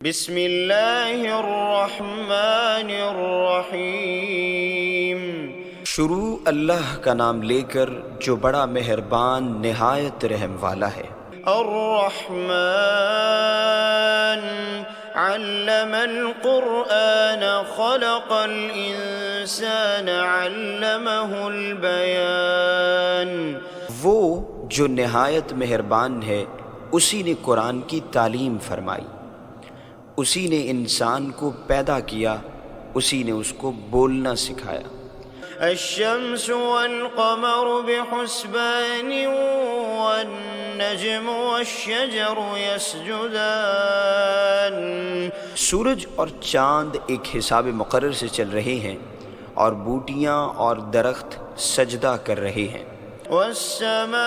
بسم اللہ الرحمن الرحیم۔ شروع اللہ کا نام لے کر جو بڑا مہربان نہایت رحم والا ہے۔ الرحمن علم القرآن خلق الانسان علمہ البیان۔ وہ جو نہایت مہربان ہے اسی نے قرآن کی تعلیم فرمائی، اسی نے انسان کو پیدا کیا، اسی نے اس کو بولنا سکھایا۔ الشمس والقمر بحسبان والنجم والشجر يسجدان۔ سورج اور چاند ایک حساب مقرر سے چل رہے ہیں اور بوٹیاں اور درخت سجدہ کر رہے ہیں۔ والسماء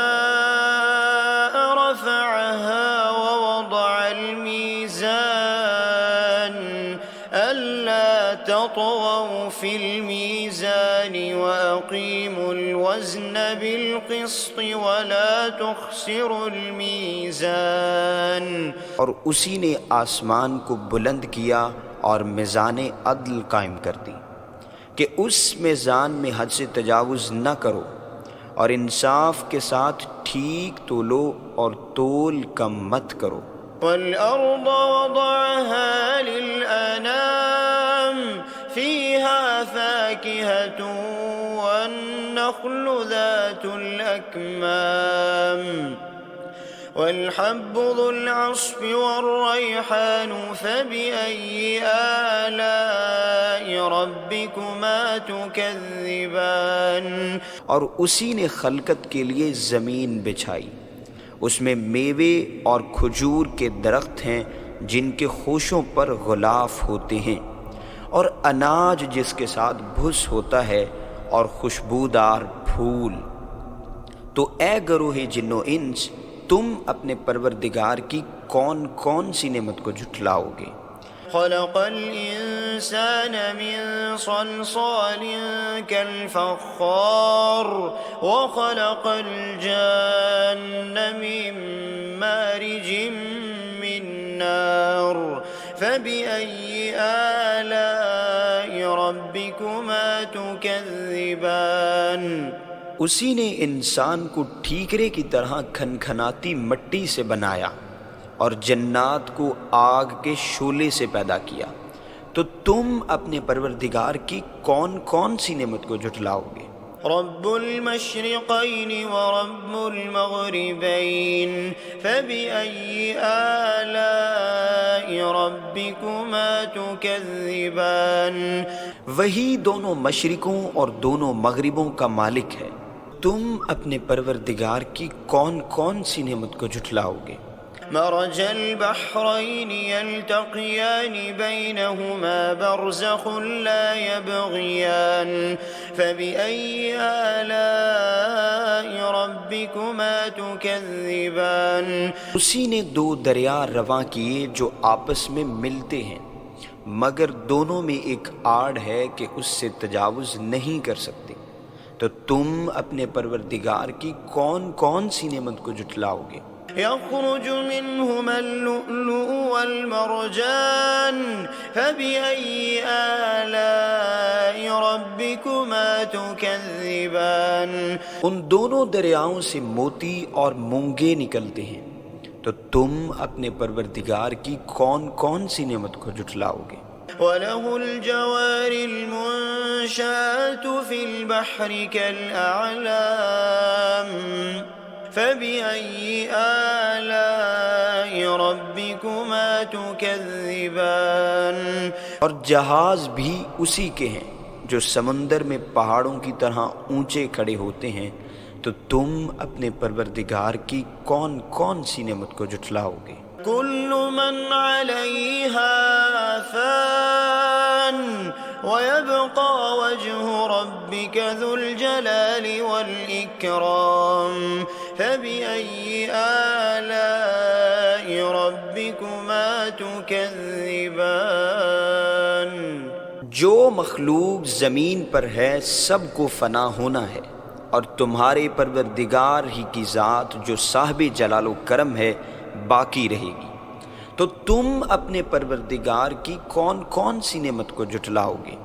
رفعها ووضع الميزان ألا تطغوا في الميزان وأقيموا الوزن بالقسط ولا تخسروا الميزان۔ اور اسی نے آسمان کو بلند کیا اور میزان عدل قائم کر دی کہ اس میزان میں حد سے تجاوز نہ کرو، اور انصاف کے ساتھ ٹھیک تولو اور تول کم مت کرو۔ والأرض وضعها للأنام فيها فاكهة والنخل ذات الأكمام والحب ذو العصف والريحان فبأي آلاء ربكما تكذبان۔ اور اسی نے خلقت کے لیے زمین بچھائی، اس میں میوے اور کھجور کے درخت ہیں جن کے خوشوں پر غلاف ہوتے ہیں، اور اناج جس کے ساتھ بھس ہوتا ہے اور خوشبودار پھول۔ تو اے گروہ جن و انس، تم اپنے پروردگار کی کون کون سی نعمت کو جھٹلاؤ گے؟ خلق الإنسان من صلصال كالفخار وخلق الجان من مارج من نار فبأي آلاء ربكما تكذبان۔ اسی نے انسان کو ٹھیکرے کی طرح کھنکھناتی مٹی سے بنایا اور جنات کو آگ کے شعلے سے پیدا کیا، تو تم اپنے پروردگار کی کون کون سی نعمت کو جھٹلاؤ گے؟ رب المشرقین ورب المغربین فبأي آلاء ربكما تكذبان۔ وہی دونوں مشرقوں اور دونوں مغربوں کا مالک ہے، تم اپنے پروردگار کی کون کون سی نعمت کو جھٹلاؤ گے؟ مرج البحرين يلتقيان بينهما برزخ لا يبغيان فبأي آلاء ربكما تكذبان۔ اسی نے دو دریا رواں کیے جو آپس میں ملتے ہیں، مگر دونوں میں ایک آڑ ہے کہ اس سے تجاوز نہیں کر سکتے، تو تم اپنے پروردگار کی کون کون سی نعمت کو جھٹلاؤ گے؟ يخرج منهما اللؤلؤ والمرجان فبأي آلاء ربكما تكذبان۔ ان دونوں دریاؤں سے موتی اور مونگے نکلتے ہیں، تو تم اپنے پروردگار کی کون کون سی نعمت کو جھٹلاؤ گے؟ وَلَهُ الْجَوَارِ الْمُنشَآتُ فِي الْبَحْرِ كَالْأَعْلَامِ فَبِأَيِّ آلَاءِ رَبِّكُمَا تُكَذِّبَانِ۔ اور جہاز بھی اسی کے ہیں جو سمندر میں پہاڑوں کی طرح اونچے کھڑے ہوتے ہیں، تو تم اپنے پروردگار کی کون کون سی نعمت کو جھٹلاؤ گے؟ كل من عليها فان ويبقى وجه ربك ذو الجلال والإكرام فبأي آلاء ربكما تكذبان۔ جو مخلوق زمین پر ہے سب کو فنا ہونا ہے، اور تمہارے پروردگار ہی کی ذات جو صاحب جلال و کرم ہے باقی رہے گی، تو تم اپنے پروردگار کی کون کون سی نعمت کو جھٹلاؤ گے؟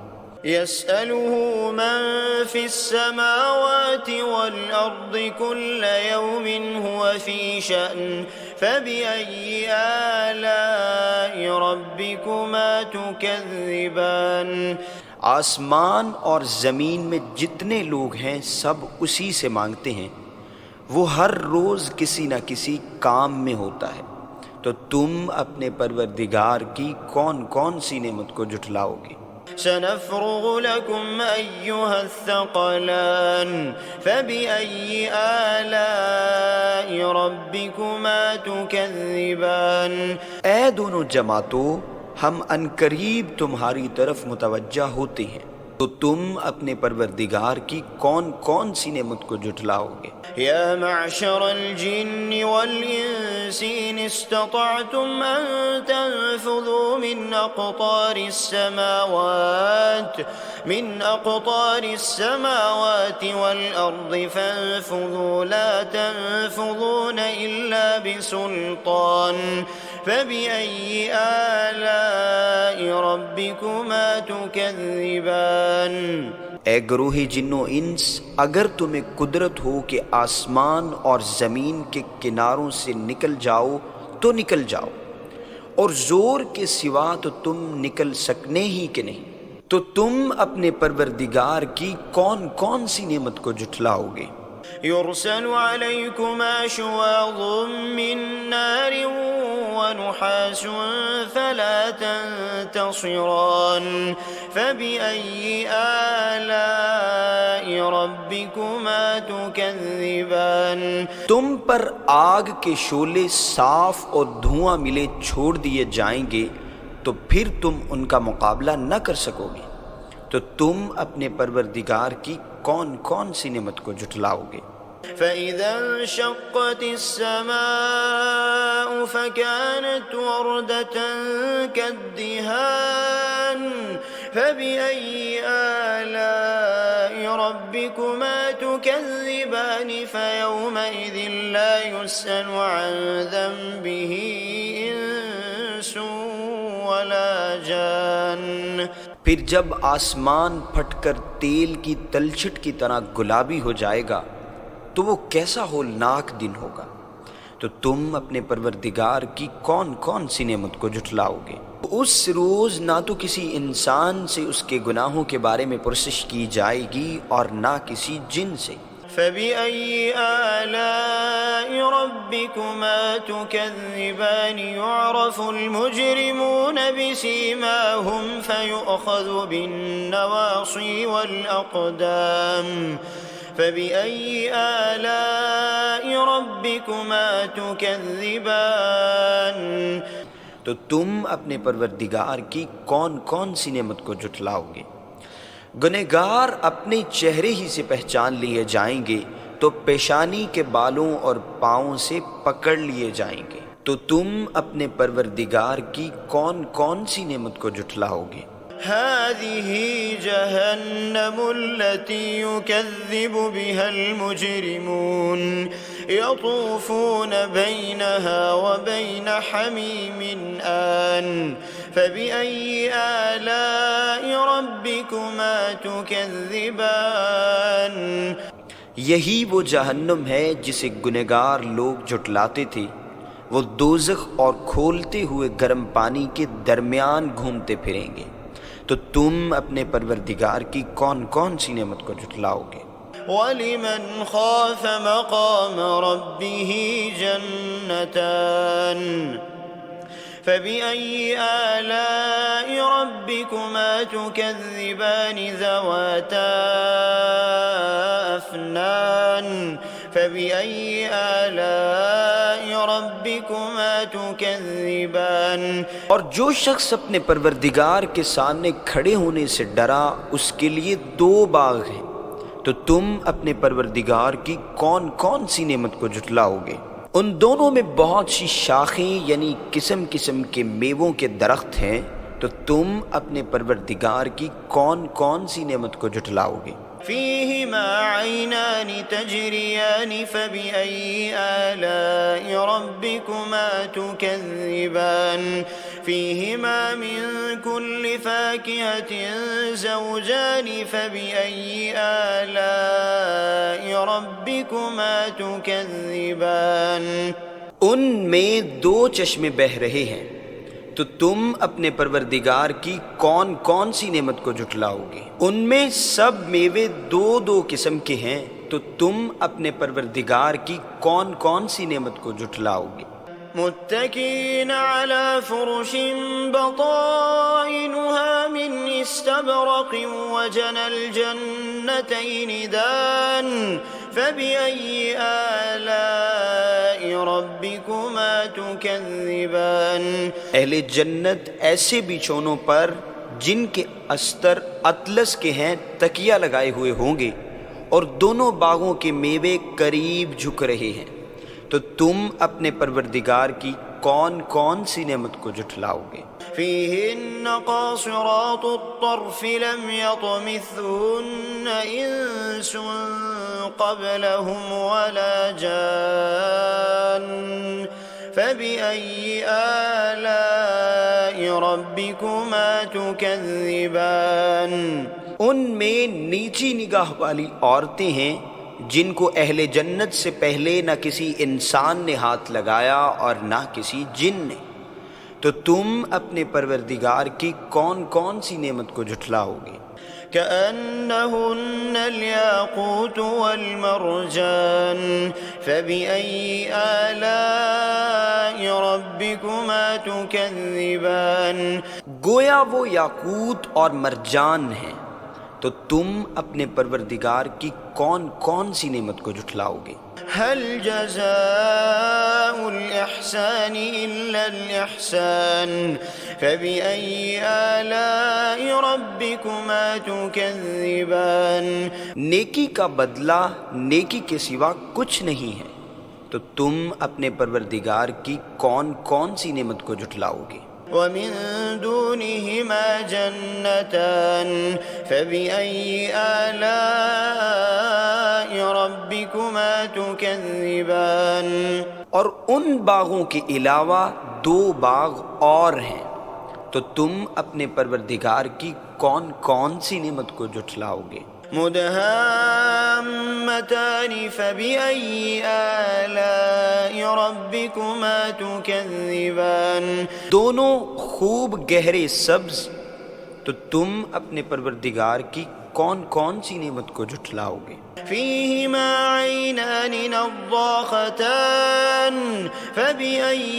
يسأله من في السماوات والأرض كل يوم هو في شأن فبأي آلاء ربكما تكذبان۔ آسمان اور زمین میں جتنے لوگ ہیں سب اسی سے مانگتے ہیں، وہ ہر روز کسی نہ کسی کام میں ہوتا ہے، تو تم اپنے پروردگار کی کون کون سی نعمت کو جھٹلاؤ گے؟ سنفرغ لكم أيها الثقلان فبأي آلاء ربكما تكذبان۔ اے دونوں جماعتوں، ہم عنقریب تمہاری طرف متوجہ ہوتے ہیں، تو تم اپنے پروردگار کی کون کون سی نعمت کو جھٹلاؤ گے؟ يا معشر الجن والإنس إن استطعتم أن تنفذوا من أقطار السماوات والأرض فانفذوا لا تنفذون إلا بسلطان فبأي آلاء ربكما تكذبان۔ اے گروہ جن و انس، اگر تمہیں قدرت ہو کہ آسمان اور زمین کے کناروں سے نکل جاؤ تو نکل جاؤ، اور زور کے سوا تو تم نکل سکنے ہی کہ نہیں، تو تم اپنے پروردگار کی کون کون سی نعمت کو جھٹلاؤ گے؟ يرسل عليكما شواظ من نار ونحاس فلا تنتصران فبأي آلاء ربكما تكذبان۔ تم پر آگ کے شعلے صاف اور دھواں ملے چھوڑ دیے جائیں گے تو پھر تم ان کا مقابلہ نہ کر سکو گے، تو تم اپنے پروردگار کی کون کون سی نعمت کو جھٹلاؤ گے؟ فإذا انشقت السماء فكانت وردة كالدهان فبأي آلاء ربكما تكذبان فيومئذ لا يسأل عن ذنبه إنس ولا جان۔ پھر جب آسمان پھٹ کر تیل کی تلچھٹ کی طرح گلابی ہو جائے گا تو وہ کیسا ہولناک دن ہوگا، تو تم اپنے پروردگار کی کون کون سی نعمت کو جھٹلاؤ گے؟ اس روز نہ تو کسی انسان سے اس کے گناہوں کے بارے میں پرسش کی جائے گی اور نہ کسی جن سے۔ فبأي آلاء ربكما تكذبان يعرف المجرمون بسيماهم فيؤخذ بالنواصي والأقدام فبأي آلاء ربكما تكذبان۔ تو تم اپنے پروردگار کی کون کون سی نعمت کو جھٹلاؤ گے؟ گنہگار اپنے چہرے ہی سے پہچان لیے جائیں گے تو پیشانی کے بالوں اور پاؤں سے پکڑ لیے جائیں گے، تو تم اپنے پروردگار کی کون کون سی نعمت کو جھٹلاؤ گے؟ هذه جهنم التي يكذب بها المجرمون يطوفون بينها وبين حميم آن فبأي آلاء ربكما تكذبان۔ یہی وہ جہنم ہے جسے گنہگار لوگ جھٹلاتے تھے، وہ دوزخ اور کھولتے ہوئے گرم پانی کے درمیان گھومتے پھریں گے، تو تم اپنے پروردگار کی کون کون سی نعمت کو جھٹلاؤ گے؟ وَلِمَنْ خَافَ مَقَامَ رَبِّهِ جَنَّتَانِ فبأي آلاء ربكما تكذبان ذواتا أفنان فبأي آلاء ربكما تكذبان۔ اور جو شخص اپنے پروردگار کے سامنے کھڑے ہونے سے ڈرا اس کے لیے دو باغ ہیں، تو تم اپنے پروردگار کی کون کون سی نعمت کو جھٹلاؤ گے؟ ان دونوں میں بہت سی شاخیں یعنی قسم قسم کے میووں کے درخت ہیں، تو تم اپنے پروردگار کی کون کون سی نعمت کو جھٹلاؤ گے؟ فيهما عينان تجريان فبأي آلاء ربكما تكذبان فيهما من كل فاكهة زوجان فبأي آلاء ربكما تكذبان ان میں دو چشمے بہہ رہے ہیں، تو تم اپنے پروردگار کی کون کون سی نعمت کو جھٹلاؤ گے؟ ان میں سب میوے دو دو قسم کے ہیں، تو تم اپنے پروردگار کی کون کون سی نعمت کو جھٹلاؤ گے؟ متكئين على فرش بطائنها من استبرق وجنى الجنتين دان فبأي آلاء ربكما تكذبان اہل جنت ایسے بچھونوں پر جن کے استر اطلس کے ہیں تکیہ لگائے ہوئے ہوں گے، اور دونوں باغوں کے میوے قریب جھک رہے ہیں، تو تم اپنے پروردگار کی کون کون سی نعمت کو جھٹلاؤ گے؟ فيهن قاصرات الطرف لم يطمثهن إنس قبلهم ولا جان فبأي آلاء ربكما تكذبان ان میں نیچی نگاہ والی عورتیں ہیں جن کو اہل جنت سے پہلے نہ کسی انسان نے ہاتھ لگایا اور نہ کسی جن نے، تو تم اپنے پروردگار کی کون کون سی نعمت کو جھٹلاؤ گے؟ كأنهن الياقوت والمرجان فبأي آلاء ربكما تكذبان گویا وہ یاقوت اور مرجان ہیں، تو تم اپنے پروردگار کی کون کون سی نعمت کو جھٹلاؤ گے؟ هل جزاء الإحسان إلا الإحسان فبأي آلاء ربكما تكذبان نیکی کا بدلہ نیکی کے سوا کچھ نہیں ہے، تو تم اپنے پروردگار کی کون کون سی نعمت کو جھٹلاؤ گے؟ ومن دونهما جنتان فبأي آلاء ربكما تكذبان اور ان باغوں کے علاوہ دو باغ اور ہیں، تو تم اپنے پروردگار کی کون کون سی نعمت کو جھٹلاؤ گے؟ مدهامتان فبأي آلاء ربكما تكذبان دونوں خوب گہرے سبز، تو تم اپنے پروردگار کی کون کون سی نعمت کو جھٹلاؤ گے؟ فيهما عينان نضاختان فبأي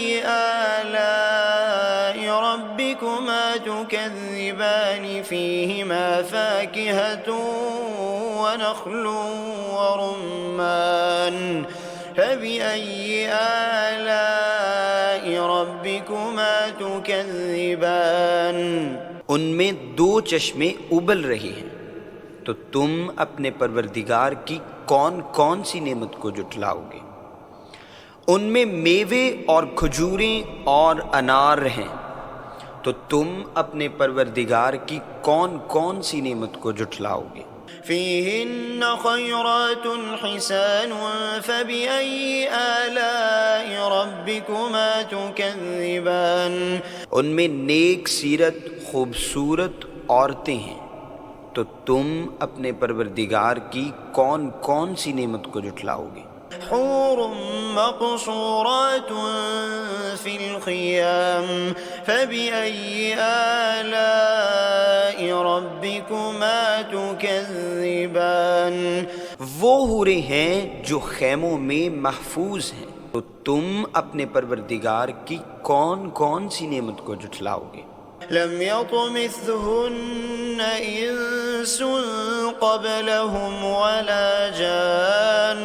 آلاء ربكما تكذبان فيهما فاكهة ونخل ورمان فبأي آلاء ربكما تكذبان ان میں دو چشمے ابل رہے ہیں، تو تم اپنے پروردگار کی کون کون سی نعمت کو جھٹلاؤ گے؟ ان میں میوے اور کھجوریں اور انار ہیں، تو تم اپنے پروردگار کی کون کون سی نعمت کو جھٹلاؤ گے؟ فيهن خيرات حسان فبأي آلاء ربكما تكذبان ان میں نیک سیرت خوبصورت عورتیں ہیں، تو تم اپنے پروردگار کی کون کون سی نعمت کو جھٹلاؤ گے؟ حور مقصورات في الخيام فبأي آلاء ربكما تكذبان وہ حوریں ہیں جو خیموں میں محفوظ ہیں، تو تم اپنے پروردگار کی کون کون سی نعمت کو جھٹلاؤ گے؟ لم يطمثهن إنس قبلهم ولا جان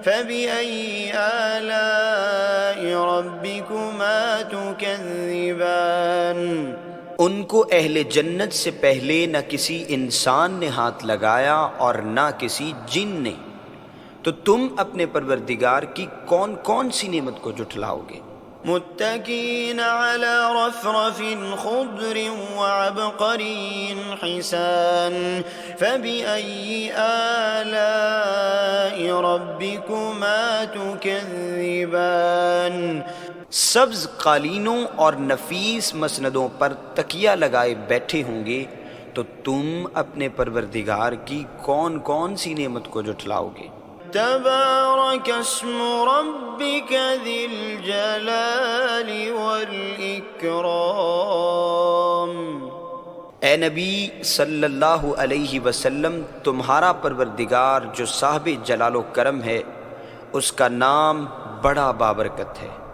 فبأي آلاء ربكما تكذبان ان کو اہل جنت سے پہلے نہ کسی انسان نے ہاتھ لگایا اور نہ کسی جن نے، تو تم اپنے پروردگار کی کون کون سی نعمت کو جھٹلاؤ گے؟ متكئين على رفرف خضر وعبقري حسان فبأي آلاء ربكما تكذبان۔ سبز قالینوں اور نفیس مسندوں پر تکیہ لگائے بیٹھے ہوں گے تو تم اپنے پروردگار کی کون کون سی نعمت کو جھٹلاؤ گے؟ تبارک اسم ربک ذی الجلال والاکرام۔ اے نبی صلی اللہ علیہ وسلم، تمہارا پروردگار جو صاحب جلال و کرم ہے، اس کا نام بڑا بابرکت ہے۔